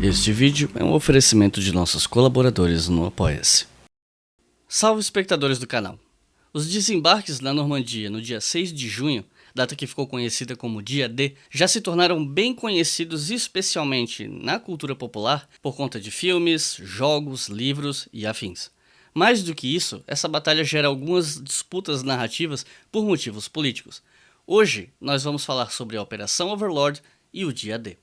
Este vídeo é um oferecimento de nossos colaboradores no Apoia-se. Salve espectadores do canal! Os desembarques na Normandia no dia 6 de junho, data que ficou conhecida como Dia D, já se tornaram bem conhecidos especialmente na cultura popular por conta de filmes, jogos, livros e afins. Mais do que isso, essa batalha gera algumas disputas narrativas por motivos políticos. Hoje, nós vamos falar sobre a Operação Overlord e o Dia D.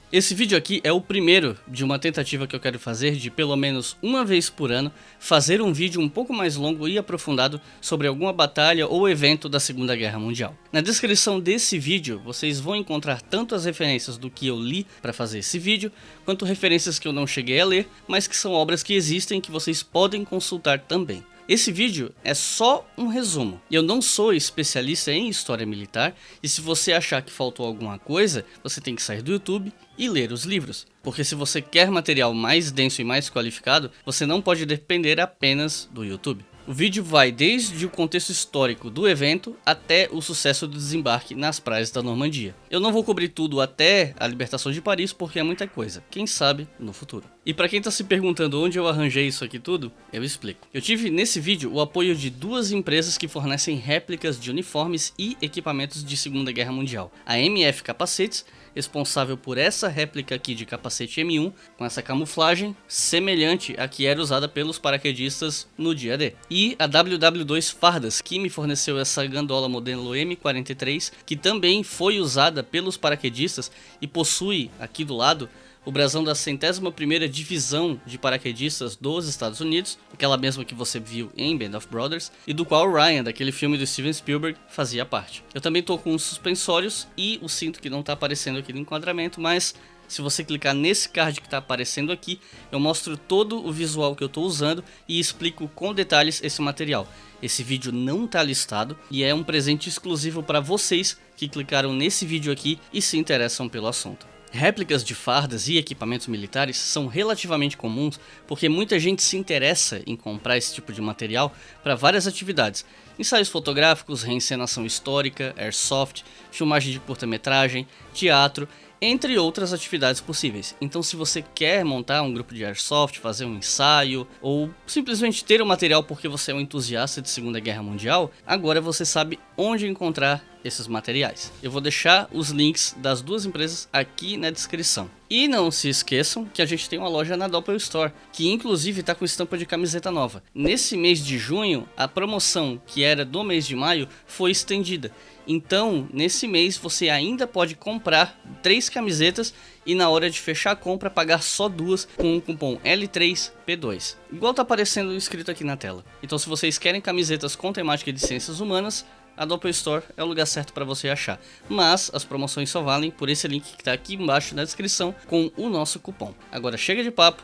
Esse vídeo aqui é o primeiro de uma tentativa que eu quero fazer de pelo menos uma vez por ano fazer um vídeo um pouco mais longo e aprofundado sobre alguma batalha ou evento da Segunda Guerra Mundial. Na descrição desse vídeo vocês vão encontrar tanto as referências do que eu li para fazer esse vídeo, quanto referências que eu não cheguei a ler, mas que são obras que existem que vocês podem consultar também. Esse vídeo é só um resumo, e eu não sou especialista em história militar, e se você achar que faltou alguma coisa, você tem que sair do YouTube e ler os livros. Porque se você quer material mais denso e mais qualificado, você não pode depender apenas do YouTube. O vídeo vai desde o contexto histórico do evento até o sucesso do desembarque nas praias da Normandia. Eu não vou cobrir tudo até a libertação de Paris porque é muita coisa, quem sabe no futuro. E para quem está se perguntando onde eu arranjei isso aqui tudo, eu explico. Eu tive nesse vídeo o apoio de duas empresas que fornecem réplicas de uniformes e equipamentos de Segunda Guerra Mundial. A MF Capacetes, responsável por essa réplica aqui de capacete M1, com essa camuflagem semelhante à que era usada pelos paraquedistas no dia D. E a WW2 Fardas, que me forneceu essa gandola modelo M43, que também foi usada pelos paraquedistas e possui aqui do lado o brasão da 101ª Divisão de Paraquedistas dos Estados Unidos, aquela mesma que você viu em Band of Brothers, e do qual o Ryan, daquele filme do Steven Spielberg, fazia parte. Eu também tô com os suspensórios e o cinto que não tá aparecendo aqui no enquadramento, mas se você clicar nesse card que tá aparecendo aqui, eu mostro todo o visual que eu tô usando e explico com detalhes esse material. Esse vídeo não tá listado e é um presente exclusivo para vocês que clicaram nesse vídeo aqui e se interessam pelo assunto. Réplicas de fardas e equipamentos militares são relativamente comuns porque muita gente se interessa em comprar esse tipo de material para várias atividades: ensaios fotográficos, reencenação histórica, airsoft, filmagem de curta-metragem, teatro, entre outras atividades possíveis. Então, se você quer montar um grupo de airsoft, fazer um ensaio, ou simplesmente ter o material porque você é um entusiasta de Segunda Guerra Mundial, agora você sabe onde encontrar esses materiais. Eu vou deixar os links das duas empresas aqui na descrição. E não se esqueçam que a gente tem uma loja na Doppel Store, que inclusive está com estampa de camiseta nova. Nesse mês de junho, a promoção que era do mês de maio foi estendida. Então, nesse mês você ainda pode comprar 3 camisetas e na hora de fechar a compra pagar só 2 com o cupom L3P2. Igual tá aparecendo escrito aqui na tela. Então, se vocês querem camisetas com temática de ciências humanas, a Doppel Store é o lugar certo para você achar. Mas as promoções só valem por esse link que está aqui embaixo na descrição com o nosso cupom. Agora chega de papo,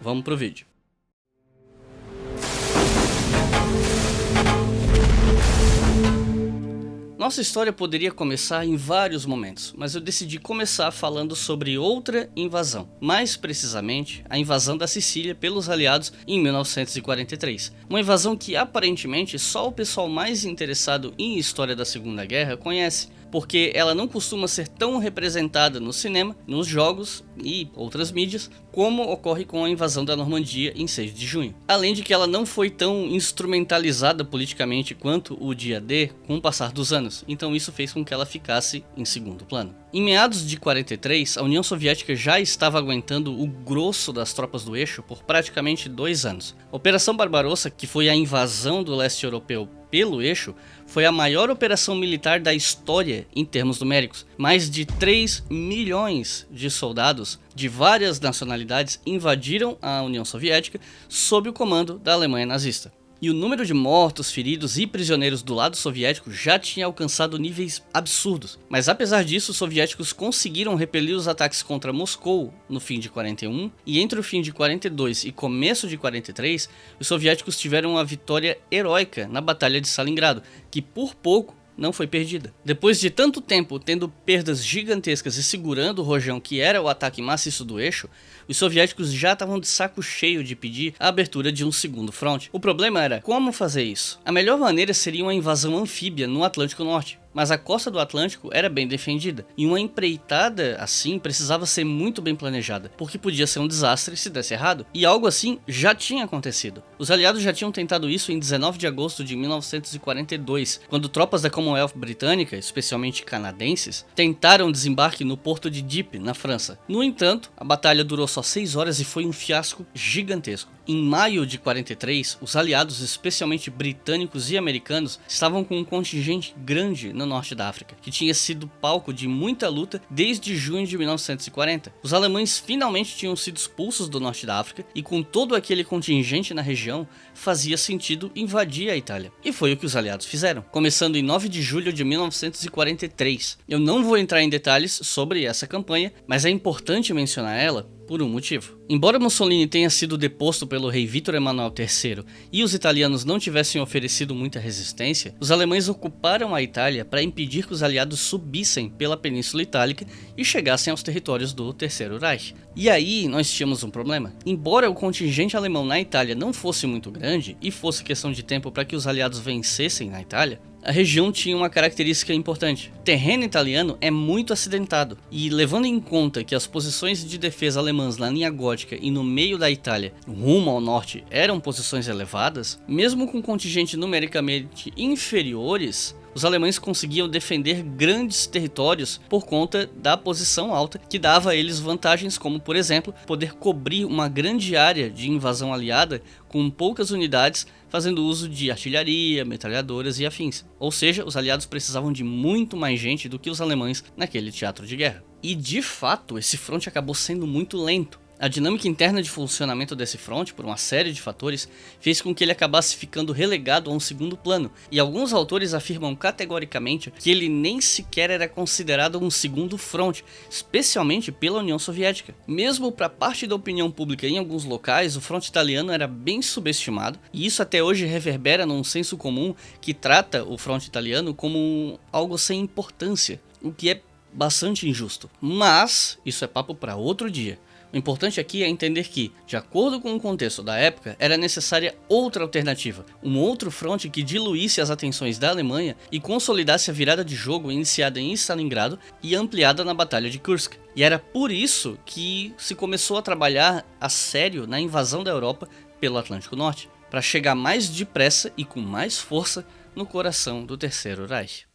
vamos pro vídeo. Nossa história poderia começar em vários momentos, mas eu decidi começar falando sobre outra invasão. Mais precisamente, a invasão da Sicília pelos aliados em 1943. Uma invasão que aparentemente só o pessoal mais interessado em história da Segunda Guerra conhece, porque ela não costuma ser tão representada no cinema, nos jogos e outras mídias, como ocorre com a invasão da Normandia em 6 de junho. Além de que ela não foi tão instrumentalizada politicamente quanto o Dia D com o passar dos anos, então isso fez com que ela ficasse em segundo plano. Em meados de 43, a União Soviética já estava aguentando o grosso das tropas do eixo por praticamente 2 anos. A Operação Barbarossa, que foi a invasão do leste europeu pelo eixo, foi a maior operação militar da história em termos numéricos. Mais de 3 milhões de soldados de várias nacionalidades invadiram a União Soviética sob o comando da Alemanha nazista. e o número de mortos, feridos e prisioneiros do lado soviético já tinha alcançado níveis absurdos. Mas apesar disso, os soviéticos conseguiram repelir os ataques contra Moscou no fim de 41, e entre o fim de 42 e começo de 43, os soviéticos tiveram uma vitória heróica na Batalha de Stalingrado, que por pouco não foi perdida. Depois de tanto tempo tendo perdas gigantescas e segurando o rojão que era o ataque maciço do eixo, os soviéticos já estavam de saco cheio de pedir a abertura de um segundo fronte. O problema era como fazer isso. A melhor maneira seria uma invasão anfíbia no Atlântico Norte. Mas a costa do Atlântico era bem defendida, e uma empreitada assim precisava ser muito bem planejada, porque podia ser um desastre se desse errado, e algo assim já tinha acontecido. Os aliados já tinham tentado isso em 19 de agosto de 1942, quando tropas da Commonwealth britânica, especialmente canadenses, tentaram desembarque no porto de Dieppe, na França. No entanto, a batalha durou só 6 horas e foi um fiasco gigantesco. Em maio de 43, os aliados, especialmente britânicos e americanos, estavam com um contingente grande no norte da África, que tinha sido palco de muita luta desde junho de 1940. Os alemães finalmente tinham sido expulsos do norte da África e com todo aquele contingente na região, fazia sentido invadir a Itália. E foi o que os aliados fizeram, começando em 9 de julho de 1943. Eu não vou entrar em detalhes sobre essa campanha, mas é importante mencionar ela por um motivo. Embora Mussolini tenha sido deposto pelo rei Vítor Emanuel III e os italianos não tivessem oferecido muita resistência, os alemães ocuparam a Itália para impedir que os aliados subissem pela Península Itálica e chegassem aos territórios do Terceiro Reich. E aí nós tínhamos um problema. Embora o contingente alemão na Itália não fosse muito grande e fosse questão de tempo para que os aliados vencessem na Itália, a região tinha uma característica importante. O terreno italiano é muito acidentado, e levando em conta que as posições de defesa alemãs na linha gótica e no meio da Itália, rumo ao norte, eram posições elevadas, mesmo com contingente numericamente inferiores, os alemães conseguiam defender grandes territórios por conta da posição alta, que dava a eles vantagens como, por exemplo, poder cobrir uma grande área de invasão aliada com poucas unidades, fazendo uso de artilharia, metralhadoras e afins. Ou seja, os aliados precisavam de muito mais gente do que os alemães naquele teatro de guerra. E de fato, esse fronte acabou sendo muito lento. A dinâmica interna de funcionamento desse fronte, por uma série de fatores, fez com que ele acabasse ficando relegado a um segundo plano, e alguns autores afirmam categoricamente que ele nem sequer era considerado um segundo fronte, especialmente pela União Soviética. Mesmo para parte da opinião pública em alguns locais, o fronte italiano era bem subestimado, e isso até hoje reverbera num senso comum que trata o fronte italiano como algo sem importância, o que é bastante injusto. Mas isso é papo para outro dia. O importante aqui é entender que, de acordo com o contexto da época, era necessária outra alternativa, um outro fronte que diluísse as atenções da Alemanha e consolidasse a virada de jogo iniciada em Stalingrado e ampliada na Batalha de Kursk. E era por isso que se começou a trabalhar a sério na invasão da Europa pelo Atlântico Norte, para chegar mais depressa e com mais força no coração do Terceiro Reich.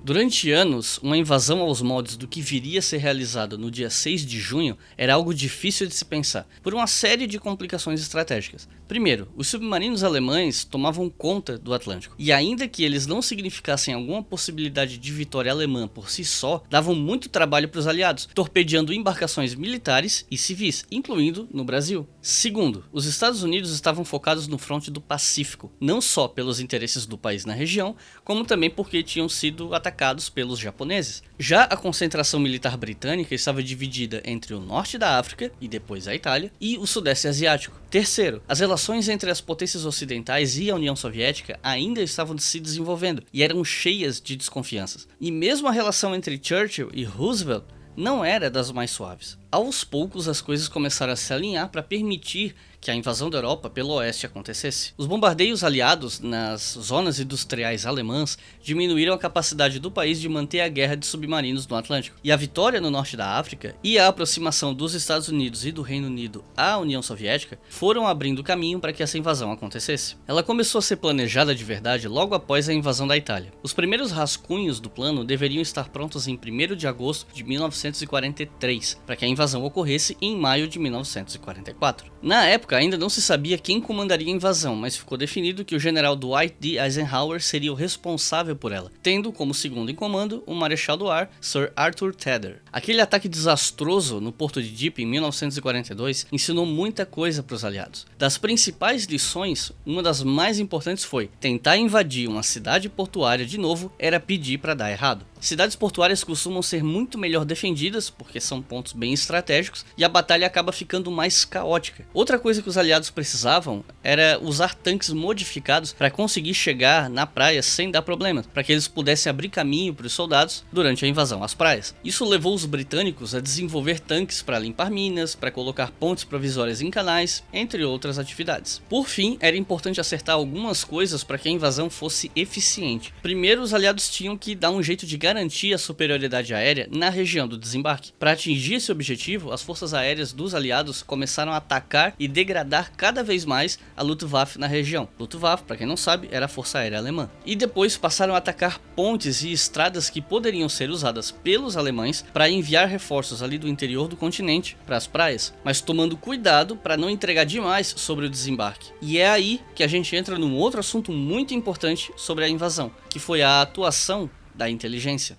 Durante anos, uma invasão aos moldes do que viria a ser realizado no dia 6 de junho era algo difícil de se pensar, por uma série de complicações estratégicas. Primeiro, os submarinos alemães tomavam conta do Atlântico, e ainda que eles não significassem alguma possibilidade de vitória alemã por si só, davam muito trabalho para os aliados, torpedeando embarcações militares e civis, incluindo no Brasil. Segundo, os Estados Unidos estavam focados no fronte do Pacífico, não só pelos interesses do país na região, como também porque tinham sido atacados pelos japoneses. Já a concentração militar britânica estava dividida entre o norte da África, e depois a Itália, e o sudeste asiático. Terceiro, as relações entre as potências ocidentais e a União Soviética ainda estavam se desenvolvendo, e eram cheias de desconfianças. E mesmo a relação entre Churchill e Roosevelt não era das mais suaves. Aos poucos as coisas começaram a se alinhar para permitir que a invasão da Europa pelo oeste acontecesse. Os bombardeios aliados nas zonas industriais alemãs diminuíram a capacidade do país de manter a guerra de submarinos no Atlântico. E a vitória no norte da África e a aproximação dos Estados Unidos e do Reino Unido à União Soviética foram abrindo caminho para que essa invasão acontecesse. Ela começou a ser planejada de verdade logo após a invasão da Itália. Os primeiros rascunhos do plano deveriam estar prontos em 1º de agosto de 1943, para que a invasão ocorresse em maio de 1944. Na época ainda não se sabia quem comandaria a invasão, mas ficou definido que o general Dwight D. Eisenhower seria o responsável por ela, tendo como segundo em comando o marechal do ar Sir Arthur Tedder. Aquele ataque desastroso no porto de Dieppe em 1942 ensinou muita coisa para os aliados. Das principais lições, uma das mais importantes foi: tentar invadir uma cidade portuária de novo era pedir para dar errado. Cidades portuárias costumam ser muito melhor defendidas, porque são pontos bem estratégicos, e a batalha acaba ficando mais caótica. Outra coisa que os aliados precisavam era usar tanques modificados para conseguir chegar na praia sem dar problemas, para que eles pudessem abrir caminho para os soldados durante a invasão às praias. Isso levou os britânicos a desenvolver tanques para limpar minas, para colocar pontes provisórias em canais, entre outras atividades. Por fim, era importante acertar algumas coisas para que a invasão fosse eficiente. Primeiro, os aliados tinham que dar um jeito de garantir a superioridade aérea na região do desembarque. Para atingir esse objetivo, as forças aéreas dos aliados começaram a atacar e degradar cada vez mais a Luftwaffe na região. Luftwaffe, para quem não sabe, era a força aérea alemã. E depois passaram a atacar pontes e estradas que poderiam ser usadas pelos alemães para enviar reforços ali do interior do continente para as praias, mas tomando cuidado para não entregar demais sobre o desembarque. E é aí que a gente entra num outro assunto muito importante sobre a invasão, que foi a atuação da inteligência.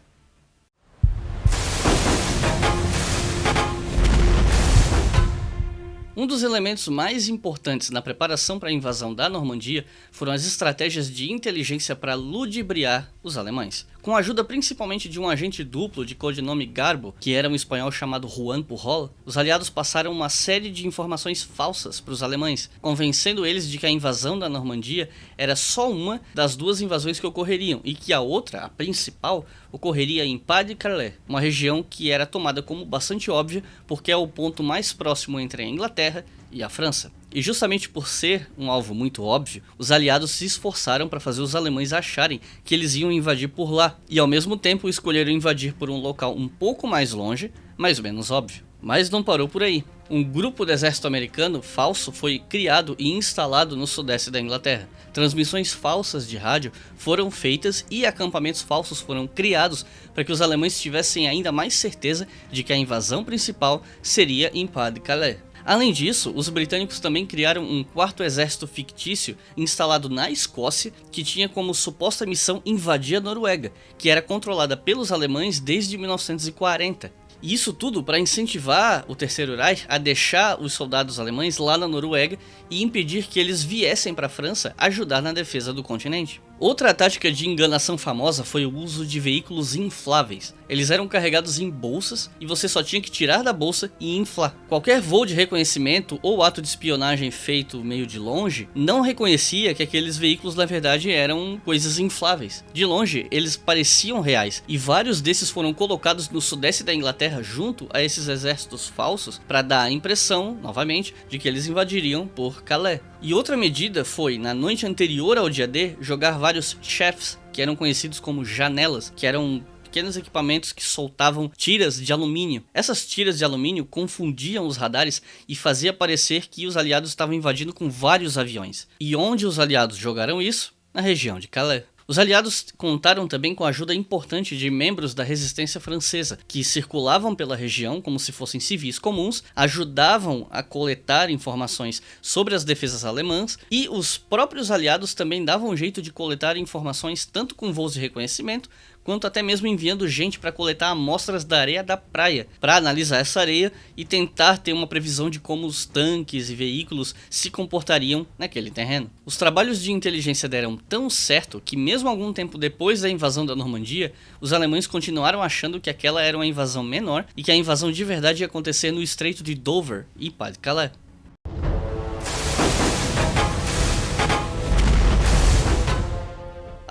Um dos elementos mais importantes na preparação para a invasão da Normandia foram as estratégias de inteligência para ludibriar os alemães. Com a ajuda principalmente de um agente duplo de codinome Garbo, que era um espanhol chamado Juan Pujol, os aliados passaram uma série de informações falsas para os alemães, convencendo eles de que a invasão da Normandia era só uma das duas invasões que ocorreriam e que a outra, a principal, ocorreria em Pas-de-Calais, uma região que era tomada como bastante óbvia porque é o ponto mais próximo entre a Inglaterra e a França. E justamente por ser um alvo muito óbvio, os aliados se esforçaram para fazer os alemães acharem que eles iam invadir por lá, e ao mesmo tempo escolheram invadir por um local um pouco mais longe, mas menos óbvio. Mas não parou por aí. Um grupo do exército americano falso foi criado e instalado no sudeste da Inglaterra. Transmissões falsas de rádio foram feitas e acampamentos falsos foram criados para que os alemães tivessem ainda mais certeza de que a invasão principal seria em Pas-de-Calais. Além disso, os britânicos também criaram um quarto exército fictício instalado na Escócia, que tinha como suposta missão invadir a Noruega, que era controlada pelos alemães desde 1940. E isso tudo para incentivar o Terceiro Reich a deixar os soldados alemães lá na Noruega e impedir que eles viessem para a França ajudar na defesa do continente. Outra tática de enganação famosa foi o uso de veículos infláveis. Eles eram carregados em bolsas e você só tinha que tirar da bolsa e inflar. Qualquer voo de reconhecimento ou ato de espionagem feito meio de longe não reconhecia que aqueles veículos na verdade eram coisas infláveis. De longe, eles pareciam reais e vários desses foram colocados no sudeste da Inglaterra junto a esses exércitos falsos para dar a impressão, novamente, de que eles invadiriam por Calais. E outra medida foi, na noite anterior ao dia D, jogar vários chefs, que eram conhecidos como janelas, que eram pequenos equipamentos que soltavam tiras de alumínio. Essas tiras de alumínio confundiam os radares e fazia parecer que os aliados estavam invadindo com vários aviões. E onde os aliados jogaram isso? Na região de Calais. Os aliados contaram também com a ajuda importante de membros da resistência francesa, que circulavam pela região como se fossem civis comuns, ajudavam a coletar informações sobre as defesas alemãs, e os próprios aliados também davam um jeito de coletar informações tanto com voos de reconhecimento, quanto até mesmo enviando gente para coletar amostras da areia da praia, para analisar essa areia e tentar ter uma previsão de como os tanques e veículos se comportariam naquele terreno. Os trabalhos de inteligência deram tão certo que mesmo algum tempo depois da invasão da Normandia, os alemães continuaram achando que aquela era uma invasão menor e que a invasão de verdade ia acontecer no Estreito de Dover e Pas-de-Calais.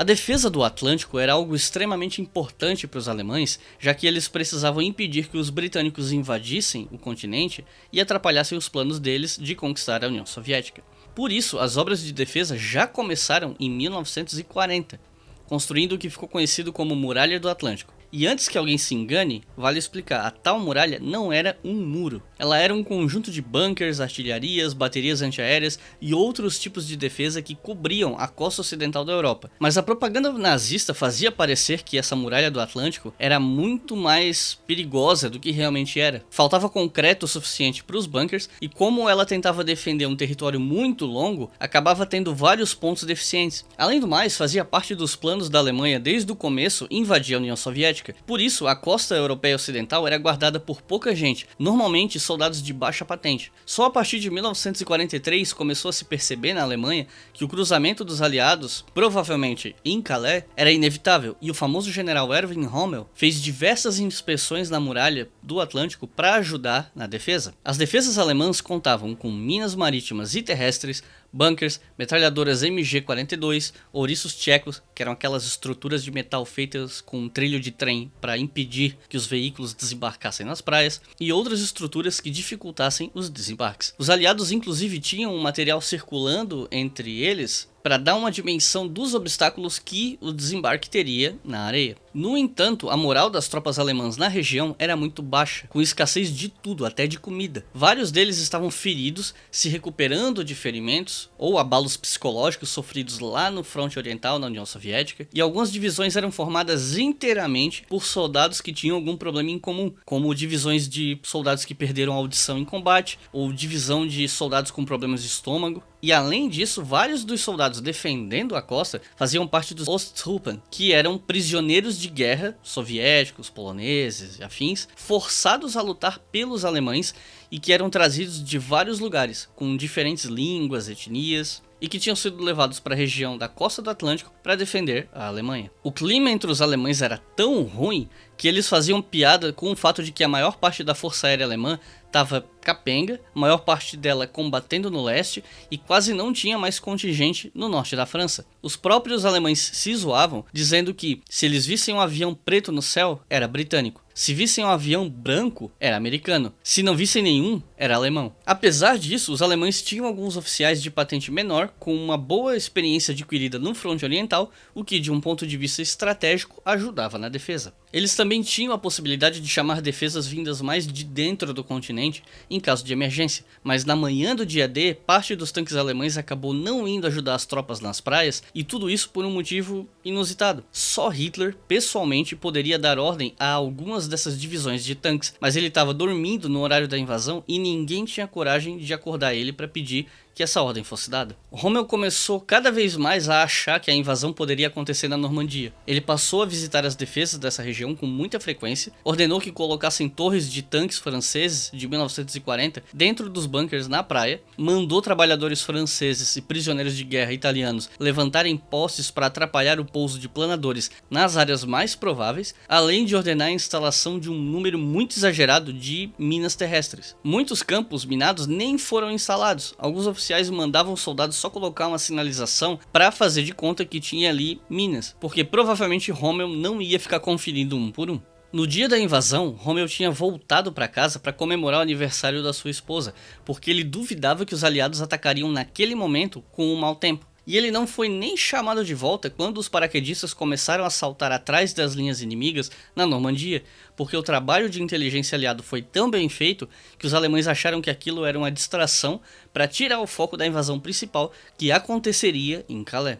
A defesa do Atlântico era algo extremamente importante para os alemães, já que eles precisavam impedir que os britânicos invadissem o continente e atrapalhassem os planos deles de conquistar a União Soviética. Por isso, as obras de defesa já começaram em 1940, construindo o que ficou conhecido como Muralha do Atlântico. E antes que alguém se engane, vale explicar, a tal muralha não era um muro. Ela era um conjunto de bunkers, artilharias, baterias antiaéreas e outros tipos de defesa que cobriam a costa ocidental da Europa. Mas a propaganda nazista fazia parecer que essa muralha do Atlântico era muito mais perigosa do que realmente era. Faltava concreto o suficiente para os bunkers e como ela tentava defender um território muito longo, acabava tendo vários pontos deficientes. Além do mais, fazia parte dos planos da Alemanha desde o começo invadir a União Soviética. Soviética. Por isso, a costa europeia ocidental era guardada por pouca gente, normalmente soldados de baixa patente. Só a partir de 1943 começou a se perceber na Alemanha que o cruzamento dos aliados, provavelmente em Calais, era inevitável, e o famoso general Erwin Rommel fez diversas inspeções na muralha do Atlântico para ajudar na defesa. As defesas alemãs contavam com minas marítimas e terrestres, bunkers, metralhadoras MG-42, ouriços tchecos, que eram aquelas estruturas de metal feitas com um trilho de trem para impedir que os veículos desembarcassem nas praias, e outras estruturas que dificultassem os desembarques. Os aliados inclusive tinham um material circulando entre eles para dar uma dimensão dos obstáculos que o desembarque teria na areia. No entanto, a moral das tropas alemãs na região era muito baixa, com escassez de tudo, até de comida. Vários deles estavam feridos, se recuperando de ferimentos ou abalos psicológicos sofridos lá no fronte oriental na União Soviética, e algumas divisões eram formadas inteiramente por soldados que tinham algum problema em comum, como divisões de soldados que perderam a audição em combate, ou divisão de soldados com problemas de estômago. E além disso, vários dos soldados defendendo a costa faziam parte dos Osttruppen, que eram prisioneiros de guerra soviéticos, poloneses e afins, forçados a lutar pelos alemães e que eram trazidos de vários lugares, com diferentes línguas, etnias, e que tinham sido levados para a região da costa do Atlântico para defender a Alemanha. O clima entre os alemães era tão ruim que eles faziam piada com o fato de que a maior parte da força aérea alemã estava capenga, a maior parte dela combatendo no leste, e quase não tinha mais contingente no norte da França. Os próprios alemães se zoavam, dizendo que se eles vissem um avião preto no céu, era britânico. Se vissem um avião branco, era americano. Se não vissem nenhum, era alemão. Apesar disso, os alemães tinham alguns oficiais de patente menor, com uma boa experiência adquirida no fronte oriental, o que, de um ponto de vista estratégico, ajudava na defesa. Eles também tinham a possibilidade de chamar defesas vindas mais de dentro do continente, em caso de emergência, mas na manhã do dia D, parte dos tanques alemães acabou não indo ajudar as tropas nas praias, e tudo isso por um motivo inusitado. Só Hitler, pessoalmente, poderia dar ordem a algumas dessas divisões de tanques, mas ele estava dormindo no horário da invasão e ninguém tinha coragem de acordar ele para pedir que essa ordem fosse dada. Rommel começou cada vez mais a achar que a invasão poderia acontecer na Normandia. Ele passou a visitar as defesas dessa região com muita frequência, ordenou que colocassem torres de tanques franceses de 1940 dentro dos bunkers na praia, mandou trabalhadores franceses e prisioneiros de guerra italianos levantarem postes para atrapalhar o pouso de planadores nas áreas mais prováveis, além de ordenar a instalação de um número muito exagerado de minas terrestres. Muitos campos minados nem foram instalados. Alguns oficiais mandavam os soldados só colocar uma sinalização para fazer de conta que tinha ali minas, porque provavelmente Rommel não ia ficar conferindo um por um. No dia da invasão, Rommel tinha voltado para casa para comemorar o aniversário da sua esposa, porque ele duvidava que os aliados atacariam naquele momento com um mau tempo. E ele não foi nem chamado de volta quando os paraquedistas começaram a saltar atrás das linhas inimigas na Normandia, porque o trabalho de inteligência aliado foi tão bem feito que os alemães acharam que aquilo era uma distração para tirar o foco da invasão principal que aconteceria em Calais.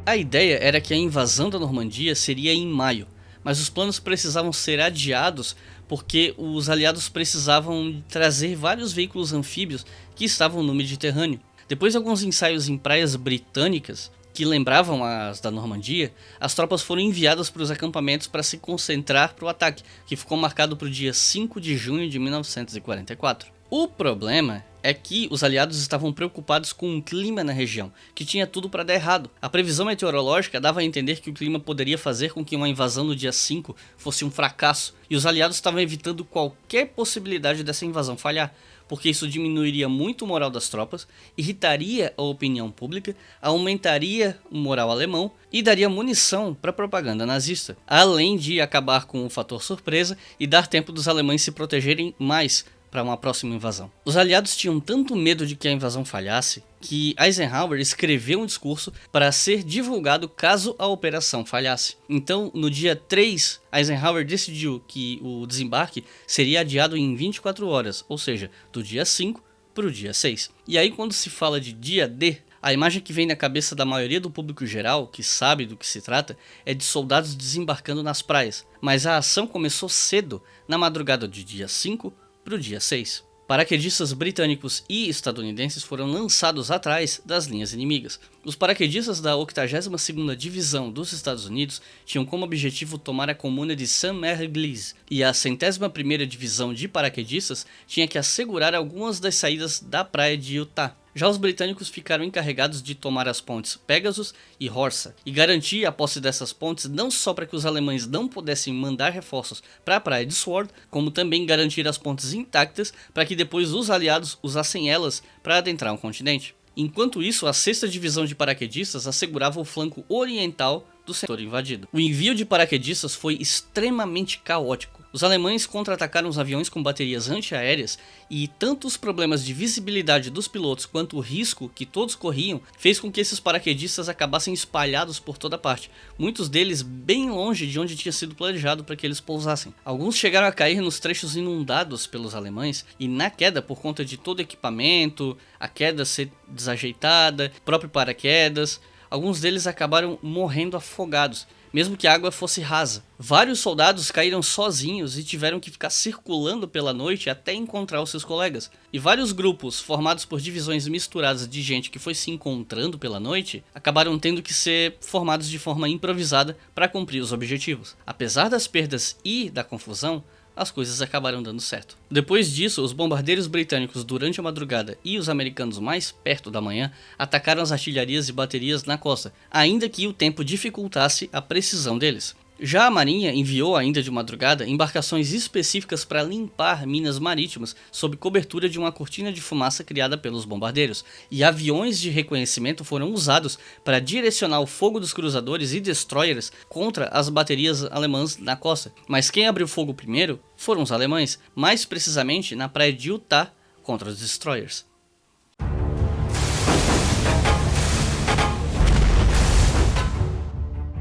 A ideia era que a invasão da Normandia seria em maio, mas os planos precisavam ser adiados porque os aliados precisavam trazer vários veículos anfíbios que estavam no Mediterrâneo. Depois de alguns ensaios em praias britânicas, que lembravam as da Normandia, as tropas foram enviadas para os acampamentos para se concentrar para o ataque, que ficou marcado para o dia 5 de junho de 1944. O problema é que os aliados estavam preocupados com o clima na região, que tinha tudo para dar errado. A previsão meteorológica dava a entender que o clima poderia fazer com que uma invasão no dia 5 fosse um fracasso, e os aliados estavam evitando qualquer possibilidade dessa invasão falhar, porque isso diminuiria muito o moral das tropas, irritaria a opinião pública, aumentaria o moral alemão e daria munição para a propaganda nazista, além de acabar com o fator surpresa e dar tempo dos alemães se protegerem mais para uma próxima invasão. Os aliados tinham tanto medo de que a invasão falhasse que Eisenhower escreveu um discurso para ser divulgado caso a operação falhasse. Então, no dia 3, Eisenhower decidiu que o desembarque seria adiado em 24 horas, ou seja, do dia 5 para o dia 6. E aí, quando se fala de dia D, a imagem que vem na cabeça da maioria do público geral, que sabe do que se trata, é de soldados desembarcando nas praias. Mas a ação começou cedo, na madrugada de dia 5 para o dia 6. Paraquedistas britânicos e estadunidenses foram lançados atrás das linhas inimigas. Os paraquedistas da 82ª Divisão dos Estados Unidos tinham como objetivo tomar a comuna de Saint-Mère-Église, e a 101ª Divisão de Paraquedistas tinha que assegurar algumas das saídas da praia de Utah. Já os britânicos ficaram encarregados de tomar as pontes Pegasus e Horsa e garantir a posse dessas pontes não só para que os alemães não pudessem mandar reforços para a praia de Sword, como também garantir as pontes intactas para que depois os aliados usassem elas para adentrar o continente. Enquanto isso, a 6ª Divisão de Paraquedistas assegurava o flanco oriental do setor invadido. O envio de paraquedistas foi extremamente caótico. Os alemães contra-atacaram os aviões com baterias antiaéreas e tanto os problemas de visibilidade dos pilotos quanto o risco que todos corriam fez com que esses paraquedistas acabassem espalhados por toda parte, muitos deles bem longe de onde tinha sido planejado para que eles pousassem. Alguns chegaram a cair nos trechos inundados pelos alemães e na queda, por conta de todo o equipamento, a queda ser desajeitada, próprio paraquedas, alguns deles acabaram morrendo afogados, mesmo que a água fosse rasa. Vários soldados caíram sozinhos e tiveram que ficar circulando pela noite até encontrar os seus colegas. E vários grupos, formados por divisões misturadas de gente que foi se encontrando pela noite, acabaram tendo que ser formados de forma improvisada para cumprir os objetivos. Apesar das perdas e da confusão, as coisas acabaram dando certo. Depois disso, os bombardeiros britânicos durante a madrugada e os americanos mais perto da manhã atacaram as artilharias e baterias na costa, ainda que o tempo dificultasse a precisão deles. Já a marinha enviou ainda de madrugada embarcações específicas para limpar minas marítimas sob cobertura de uma cortina de fumaça criada pelos bombardeiros, e aviões de reconhecimento foram usados para direcionar o fogo dos cruzadores e destroyers contra as baterias alemãs na costa. Mas quem abriu fogo primeiro foram os alemães, mais precisamente na praia de Utah contra os destroyers.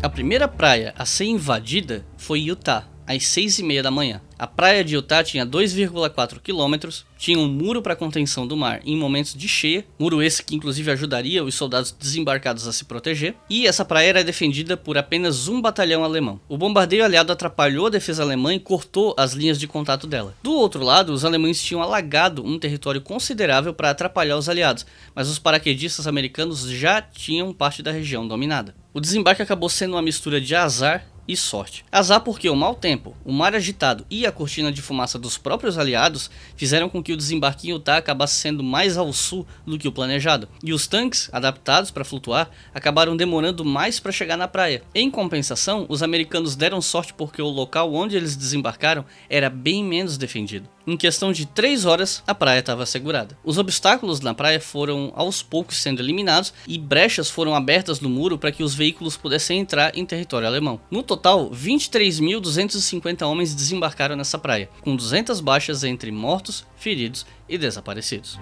A primeira praia a ser invadida foi Utah, às 6h30 da manhã. A praia de Utah tinha 2,4 km, tinha um muro para contenção do mar em momentos de cheia, muro esse que inclusive ajudaria os soldados desembarcados a se proteger, e essa praia era defendida por apenas um batalhão alemão. O bombardeio aliado atrapalhou a defesa alemã e cortou as linhas de contato dela. Do outro lado, os alemães tinham alagado um território considerável para atrapalhar os aliados, mas os paraquedistas americanos já tinham parte da região dominada. O desembarque acabou sendo uma mistura de azar e sorte. Azar porque o mau tempo, o mar agitado e a cortina de fumaça dos próprios aliados fizeram com que o desembarque em Utah acabasse sendo mais ao sul do que o planejado, e os tanques, adaptados para flutuar, acabaram demorando mais para chegar na praia. Em compensação, os americanos deram sorte porque o local onde eles desembarcaram era bem menos defendido. Em questão de 3 horas, a praia estava assegurada. Os obstáculos na praia foram aos poucos sendo eliminados e brechas foram abertas no muro para que os veículos pudessem entrar em território alemão. No total, 23.250 homens desembarcaram nessa praia, com 200 baixas entre mortos, feridos e desaparecidos.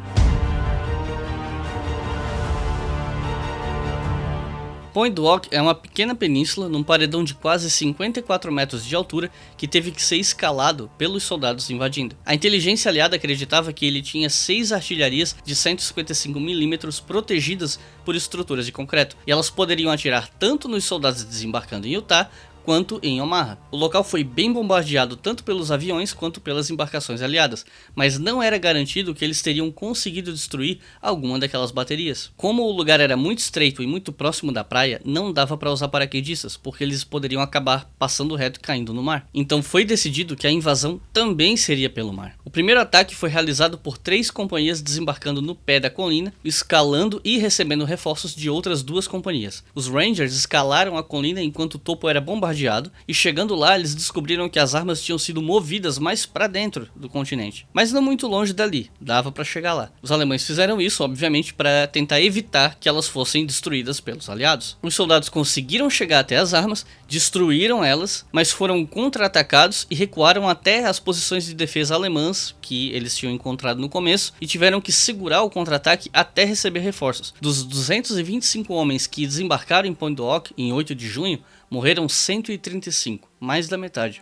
Point du Hoc é uma pequena península num paredão de quase 54 metros de altura que teve que ser escalado pelos soldados invadindo. A inteligência aliada acreditava que ele tinha 6 artilharias de 155 mm protegidas por estruturas de concreto, e elas poderiam atirar tanto nos soldados desembarcando em Utah quanto em Omaha. O local foi bem bombardeado tanto pelos aviões quanto pelas embarcações aliadas, mas não era garantido que eles teriam conseguido destruir alguma daquelas baterias. Como o lugar era muito estreito e muito próximo da praia, não dava para usar paraquedistas, porque eles poderiam acabar passando reto e caindo no mar. Então foi decidido que a invasão também seria pelo mar. O primeiro ataque foi realizado por 3 companhias desembarcando no pé da colina, escalando e recebendo reforços de outras 2 companhias. Os Rangers escalaram a colina enquanto o topo era bombardeado, e chegando lá eles descobriram que as armas tinham sido movidas mais para dentro do continente, mas não muito longe dali, dava para chegar lá. Os alemães fizeram isso, obviamente, para tentar evitar que elas fossem destruídas pelos aliados. Os soldados conseguiram chegar até as armas, destruíram elas, mas foram contra-atacados e recuaram até as posições de defesa alemãs que eles tinham encontrado no começo, e tiveram que segurar o contra-ataque até receber reforços. Dos 225 homens que desembarcaram em Point du Hoc em 8 de junho, morreram 135, mais da metade.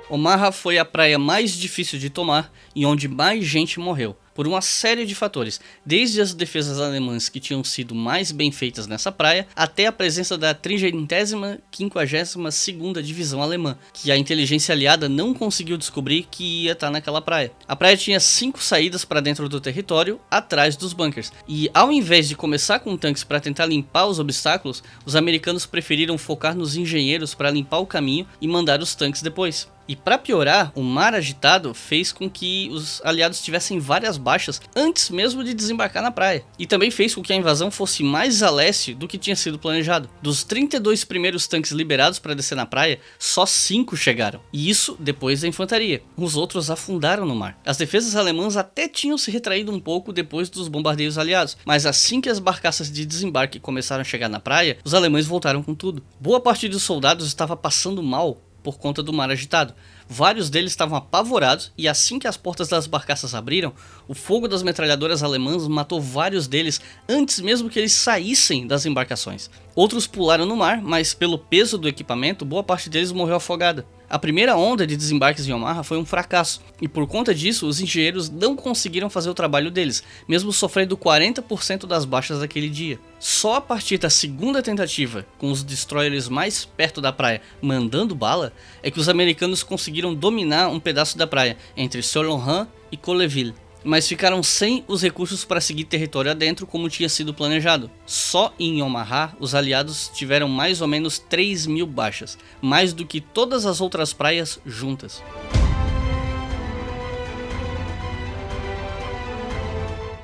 Omaha foi a praia mais difícil de tomar e onde mais gente morreu. por uma série de fatores, desde as defesas alemãs que tinham sido mais bem feitas nessa praia, até a presença da 30ª e 52ª Divisão Alemã, que a inteligência aliada não conseguiu descobrir que ia estar naquela praia. A praia tinha 5 saídas para dentro do território, atrás dos bunkers, e ao invés de começar com tanques para tentar limpar os obstáculos, os americanos preferiram focar nos engenheiros para limpar o caminho e mandar os tanques depois. E para piorar, o mar agitado fez com que os aliados tivessem várias baixas antes mesmo de desembarcar na praia. E também fez com que a invasão fosse mais a leste do que tinha sido planejado. Dos 32 primeiros tanques liberados para descer na praia, só 5 chegaram. E isso depois da infantaria. Os outros afundaram no mar. As defesas alemãs até tinham se retraído um pouco depois dos bombardeios aliados, mas assim que as barcaças de desembarque começaram a chegar na praia, os alemães voltaram com tudo. Boa parte dos soldados estava passando mal por conta do mar agitado. Vários deles estavam apavorados e assim que as portas das barcaças abriram, o fogo das metralhadoras alemãs matou vários deles antes mesmo que eles saíssem das embarcações. Outros pularam no mar, mas pelo peso do equipamento, boa parte deles morreu afogada. A primeira onda de desembarques em Omaha foi um fracasso, e por conta disso os engenheiros não conseguiram fazer o trabalho deles, mesmo sofrendo 40% das baixas daquele dia. Só a partir da segunda tentativa, com os destroyers mais perto da praia mandando bala, é que os americanos conseguiram dominar um pedaço da praia, entre Saint-Laurent e Colleville. Mas ficaram sem os recursos para seguir território adentro como tinha sido planejado. Só em Omaha, os aliados tiveram mais ou menos 3.000 baixas, mais do que todas as outras praias juntas.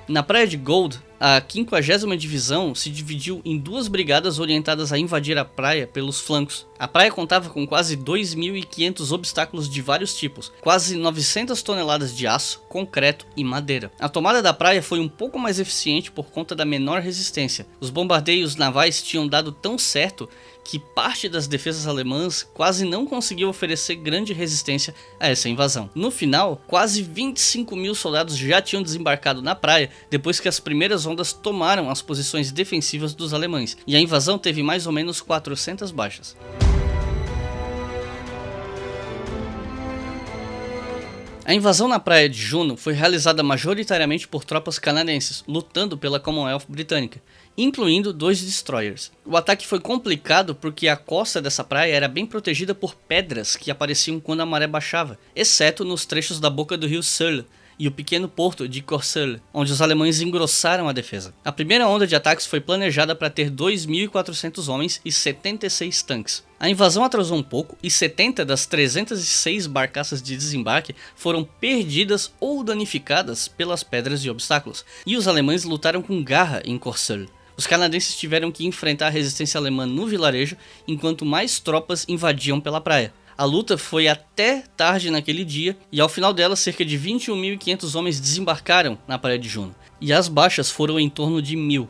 Na praia de Gold, a 50ª Divisão se dividiu em 2 brigadas orientadas a invadir a praia pelos flancos. A praia contava com quase 2.500 obstáculos de vários tipos, quase 900 toneladas de aço, concreto e madeira. A tomada da praia foi um pouco mais eficiente por conta da menor resistência. Os bombardeios navais tinham dado tão certo que parte das defesas alemãs quase não conseguiu oferecer grande resistência a essa invasão. No final, quase 25.000 soldados já tinham desembarcado na praia depois que as primeiras ondas tomaram as posições defensivas dos alemães, e a invasão teve mais ou menos 400 baixas. A invasão na praia de Juno foi realizada majoritariamente por tropas canadenses, lutando pela Commonwealth britânica, incluindo 2 destroyers. O ataque foi complicado porque a costa dessa praia era bem protegida por pedras que apareciam quando a maré baixava, exceto nos trechos da boca do rio Seulles e o pequeno porto de Courseulles, onde os alemães engrossaram a defesa. A primeira onda de ataques foi planejada para ter 2.400 homens e 76 tanques. A invasão atrasou um pouco e 70 das 306 barcaças de desembarque foram perdidas ou danificadas pelas pedras e obstáculos, e os alemães lutaram com garra em Courseulles. Os canadenses tiveram que enfrentar a resistência alemã no vilarejo, enquanto mais tropas invadiam pela praia. A luta foi até tarde naquele dia, e ao final dela cerca de 21.500 homens desembarcaram na praia de Juno, e as baixas foram em torno de 1.000.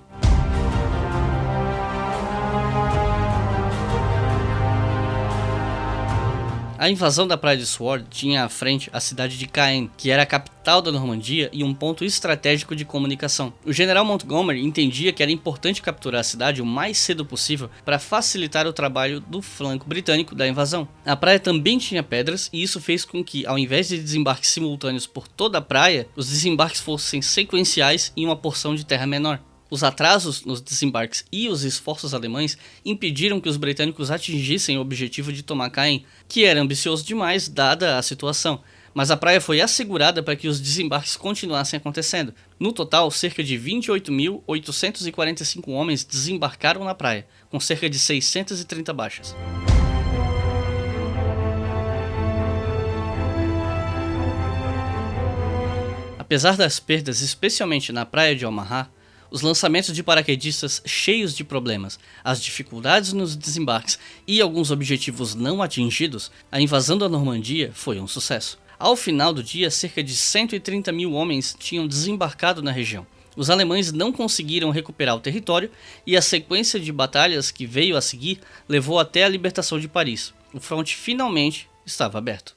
A invasão da praia de Sword tinha à frente a cidade de Caen, que era a capital da Normandia e um ponto estratégico de comunicação. O general Montgomery entendia que era importante capturar a cidade o mais cedo possível para facilitar o trabalho do flanco britânico da invasão. A praia também tinha pedras e isso fez com que, ao invés de desembarques simultâneos por toda a praia, os desembarques fossem sequenciais em uma porção de terra menor. Os atrasos nos desembarques e os esforços alemães impediram que os britânicos atingissem o objetivo de tomar Caen, que era ambicioso demais dada a situação, mas a praia foi assegurada para que os desembarques continuassem acontecendo. No total, cerca de 28.845 homens desembarcaram na praia, com cerca de 630 baixas. Apesar das perdas, especialmente na praia de Omaha, os lançamentos de paraquedistas cheios de problemas, as dificuldades nos desembarques e alguns objetivos não atingidos, a invasão da Normandia foi um sucesso. Ao final do dia, cerca de 130.000 homens tinham desembarcado na região. Os alemães não conseguiram recuperar o território e a sequência de batalhas que veio a seguir levou até a libertação de Paris. O fronte finalmente estava aberto.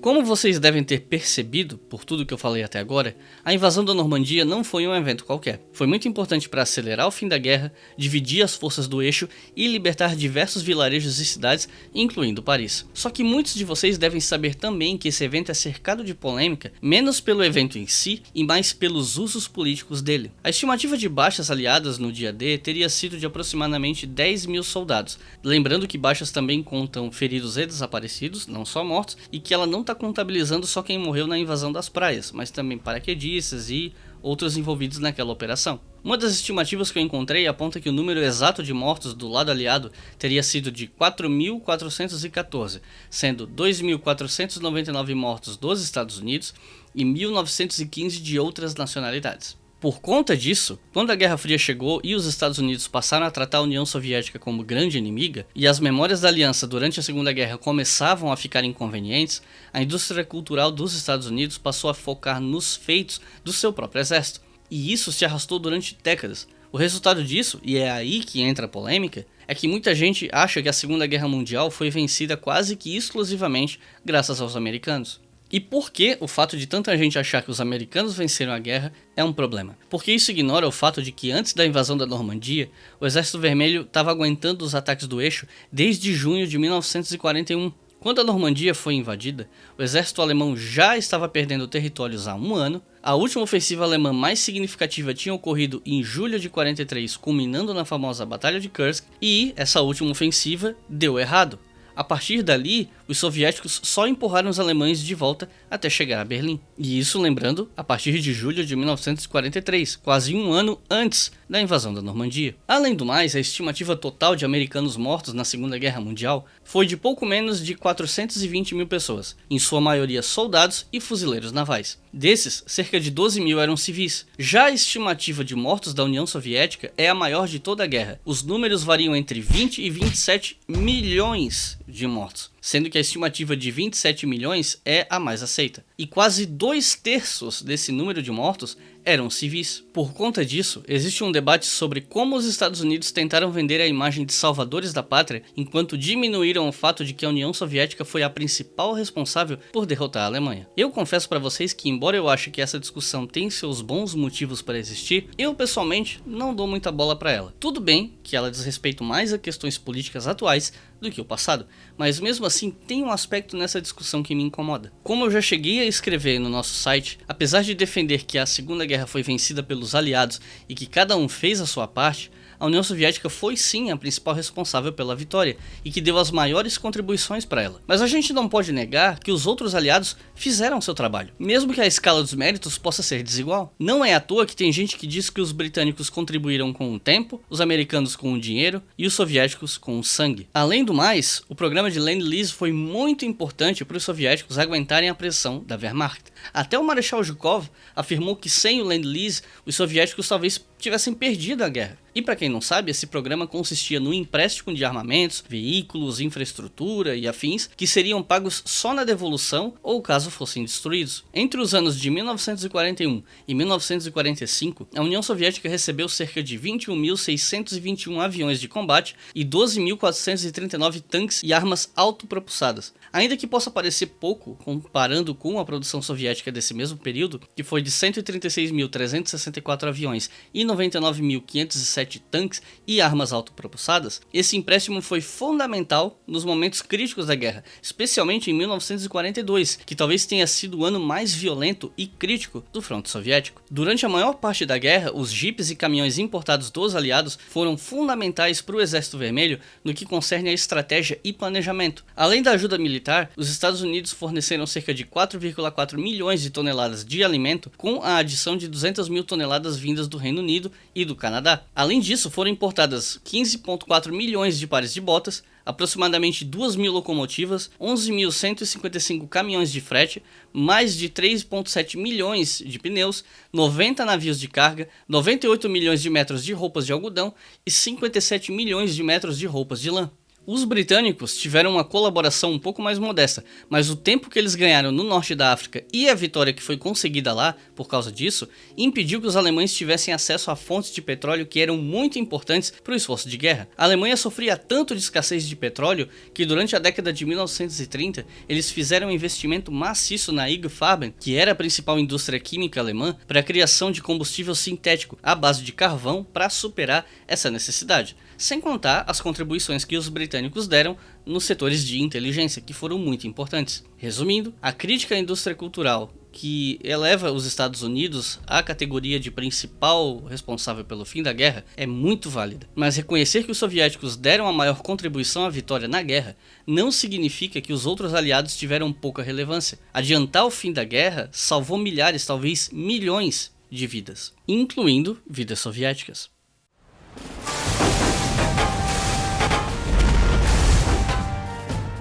Como vocês devem ter percebido, por tudo que eu falei até agora, a invasão da Normandia não foi um evento qualquer. Foi muito importante para acelerar o fim da guerra, dividir as forças do eixo e libertar diversos vilarejos e cidades, incluindo Paris. Só que muitos de vocês devem saber também que esse evento é cercado de polêmica, menos pelo evento em si e mais pelos usos políticos dele. A estimativa de baixas aliadas no dia D teria sido de aproximadamente 10 mil soldados, lembrando que baixas também contam feridos e desaparecidos, não só mortos, e que ela não está contabilizando só quem morreu na invasão das praias, mas também paraquedistas e outros envolvidos naquela operação. Uma das estimativas que eu encontrei aponta que o número exato de mortos do lado aliado teria sido de 4.414, sendo 2.499 mortos dos Estados Unidos e 1.915 de outras nacionalidades. Por conta disso, quando a Guerra Fria chegou e os Estados Unidos passaram a tratar a União Soviética como grande inimiga, e as memórias da aliança durante a Segunda Guerra começavam a ficar inconvenientes, a indústria cultural dos Estados Unidos passou a focar nos feitos do seu próprio exército. E isso se arrastou durante décadas. O resultado disso, e é aí que entra a polêmica, é que muita gente acha que a Segunda Guerra Mundial foi vencida quase que exclusivamente graças aos americanos. E por que o fato de tanta gente achar que os americanos venceram a guerra é um problema? Porque isso ignora o fato de que antes da invasão da Normandia, o Exército Vermelho estava aguentando os ataques do eixo desde junho de 1941. Quando a Normandia foi invadida, o exército alemão já estava perdendo territórios há um ano, a última ofensiva alemã mais significativa tinha ocorrido em julho de 43, culminando na famosa Batalha de Kursk, e essa última ofensiva deu errado. A partir dali, os soviéticos só empurraram os alemães de volta até chegar a Berlim. E isso, lembrando, a partir de julho de 1943, quase um ano antes da invasão da Normandia. Além do mais, a estimativa total de americanos mortos na Segunda Guerra Mundial foi de pouco menos de 420 mil pessoas, em sua maioria soldados e fuzileiros navais. Desses, cerca de 12 mil eram civis. Já a estimativa de mortos da União Soviética é a maior de toda a guerra. Os números variam entre 20 e 27 milhões de mortos, sendo que a estimativa de 27 milhões é a mais aceita. E quase 2/3 desse número de mortos eram civis. Por conta disso, existe um debate sobre como os Estados Unidos tentaram vender a imagem de salvadores da pátria, enquanto diminuíram o fato de que a União Soviética foi a principal responsável por derrotar a Alemanha. Eu confesso para vocês que, embora eu ache que essa discussão tem seus bons motivos para existir, eu pessoalmente não dou muita bola para ela. Tudo bem que ela diz respeito mais a questões políticas atuais do que o passado, mas mesmo assim tem um aspecto nessa discussão que me incomoda. Como eu já cheguei a escrever no nosso site, apesar de defender que a Segunda Guerra foi vencida pelos aliados e que cada um fez a sua parte, a União Soviética foi sim a principal responsável pela vitória e que deu as maiores contribuições para ela. Mas a gente não pode negar que os outros aliados fizeram seu trabalho, mesmo que a escala dos méritos possa ser desigual. Não é à toa que tem gente que diz que os britânicos contribuíram com o tempo, os americanos com o dinheiro e os soviéticos com o sangue. Além do mais, o programa de Lend-Lease foi muito importante para os soviéticos aguentarem a pressão da Wehrmacht. Até o Marechal Zhukov afirmou que sem o Lend-Lease, os soviéticos talvez tivessem perdido a guerra. E para quem não sabe, esse programa consistia no empréstimo de armamentos, veículos, infraestrutura e afins que seriam pagos só na devolução ou caso fossem destruídos. Entre os anos de 1941 e 1945, a União Soviética recebeu cerca de 21.621 aviões de combate e 12.439 tanques e armas autopropulsadas. Ainda que possa parecer pouco comparando com a produção soviética desse mesmo período, que foi de 136.364 aviões e 99.507 tanques e armas autopropulsadas, esse empréstimo foi fundamental nos momentos críticos da guerra, especialmente em 1942, que talvez tenha sido o ano mais violento e crítico do fronte soviético. Durante a maior parte da guerra, os jipes e caminhões importados dos aliados foram fundamentais para o Exército Vermelho no que concerne a estratégia e planejamento. Além da ajuda militar, os Estados Unidos forneceram cerca de 4,4 milhões de toneladas de alimento, com a adição de 200 mil toneladas vindas do Reino Unido e do Canadá. Além disso, foram importadas 15,4 milhões de pares de botas, aproximadamente 2.000 locomotivas, 11.155 caminhões de frete, mais de 3,7 milhões de pneus, 90 navios de carga, 98 milhões de metros de roupas de algodão e 57 milhões de metros de roupas de lã. Os britânicos tiveram uma colaboração um pouco mais modesta, mas o tempo que eles ganharam no norte da África e a vitória que foi conseguida lá, por causa disso, impediu que os alemães tivessem acesso a fontes de petróleo que eram muito importantes para o esforço de guerra. A Alemanha sofria tanto de escassez de petróleo que durante a década de 1930 eles fizeram um investimento maciço na IG Farben, que era a principal indústria química alemã, para a criação de combustível sintético à base de carvão para superar essa necessidade. Sem contar as contribuições que os britânicos deram nos setores de inteligência, que foram muito importantes. Resumindo, a crítica à indústria cultural, que eleva os Estados Unidos à categoria de principal responsável pelo fim da guerra, é muito válida. Mas reconhecer que os soviéticos deram a maior contribuição à vitória na guerra não significa que os outros aliados tiveram pouca relevância. Adiantar o fim da guerra salvou milhares, talvez milhões de vidas, incluindo vidas soviéticas.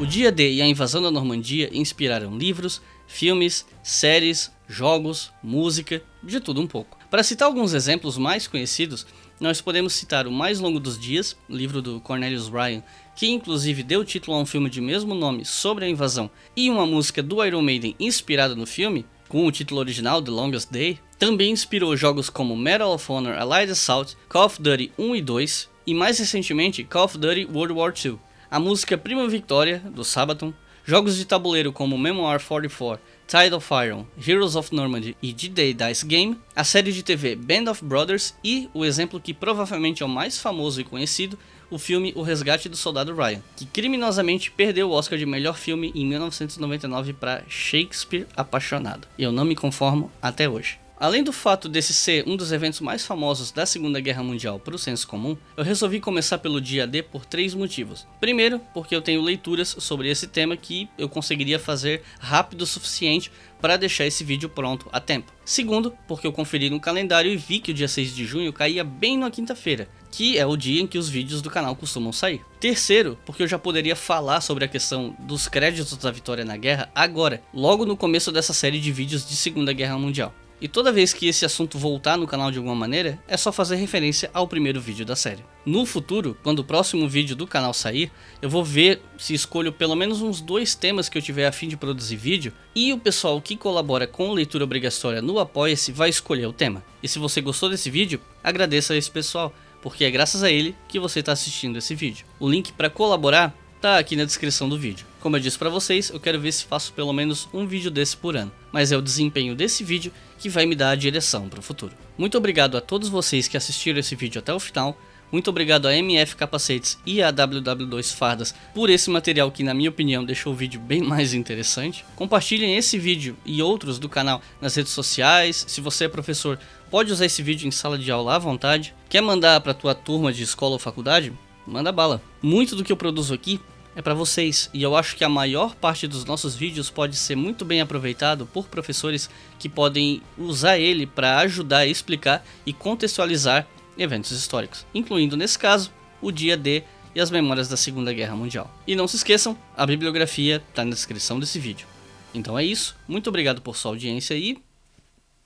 O Dia D e a invasão da Normandia inspiraram livros, filmes, séries, jogos, música, de tudo um pouco. Para citar alguns exemplos mais conhecidos, nós podemos citar O Mais Longo dos Dias, livro do Cornelius Ryan, que inclusive deu título a um filme de mesmo nome sobre a invasão, e uma música do Iron Maiden inspirada no filme, com o título original The Longest Day. Também inspirou jogos como Medal of Honor Allied Assault, Call of Duty 1 e 2 e mais recentemente Call of Duty World War II. A música Prima Victoria, do Sabaton, jogos de tabuleiro como Memoir 44, Tide of Iron, Heroes of Normandy e D-Day Dice Game, a série de TV Band of Brothers e o exemplo que provavelmente é o mais famoso e conhecido, o filme O Resgate do Soldado Ryan, que criminosamente perdeu o Oscar de melhor filme em 1999 para Shakespeare Apaixonado. E eu não me conformo até hoje. Além do fato desse ser um dos eventos mais famosos da Segunda Guerra Mundial para o senso comum, eu resolvi começar pelo dia D por 3 motivos. Primeiro, porque eu tenho leituras sobre esse tema que eu conseguiria fazer rápido o suficiente para deixar esse vídeo pronto a tempo. Segundo, porque eu conferi no calendário e vi que o dia 6 de junho caía bem na quinta-feira, que é o dia em que os vídeos do canal costumam sair. Terceiro, porque eu já poderia falar sobre a questão dos créditos da vitória na guerra agora, logo no começo dessa série de vídeos de Segunda Guerra Mundial. E toda vez que esse assunto voltar no canal de alguma maneira, é só fazer referência ao primeiro vídeo da série. No futuro, quando o próximo vídeo do canal sair, eu vou ver se escolho pelo menos uns 2 temas que eu tiver a fim de produzir vídeo, e o pessoal que colabora com leitura obrigatória no Apoia-se vai escolher o tema. E se você gostou desse vídeo, agradeça a esse pessoal, porque é graças a ele que você está assistindo esse vídeo. O link para colaborar tá aqui na descrição do vídeo. Como eu disse pra vocês, eu quero ver se faço pelo menos um vídeo desse por ano, mas é o desempenho desse vídeo que vai me dar a direção para o futuro. Muito obrigado a todos vocês que assistiram esse vídeo até o final, muito obrigado a MF Capacetes e a WW2 Fardas por esse material que, na minha opinião, deixou o vídeo bem mais interessante. Compartilhem esse vídeo e outros do canal nas redes sociais. Se você é professor, pode usar esse vídeo em sala de aula à vontade. Quer mandar para tua turma de escola ou faculdade? Manda bala. Muito do que eu produzo aqui é para vocês, e eu acho que a maior parte dos nossos vídeos pode ser muito bem aproveitado por professores que podem usar ele para ajudar a explicar e contextualizar eventos históricos, incluindo nesse caso o dia D e as memórias da Segunda Guerra Mundial. E não se esqueçam, a bibliografia está na descrição desse vídeo. Então é isso, muito obrigado por sua audiência e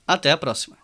até a próxima.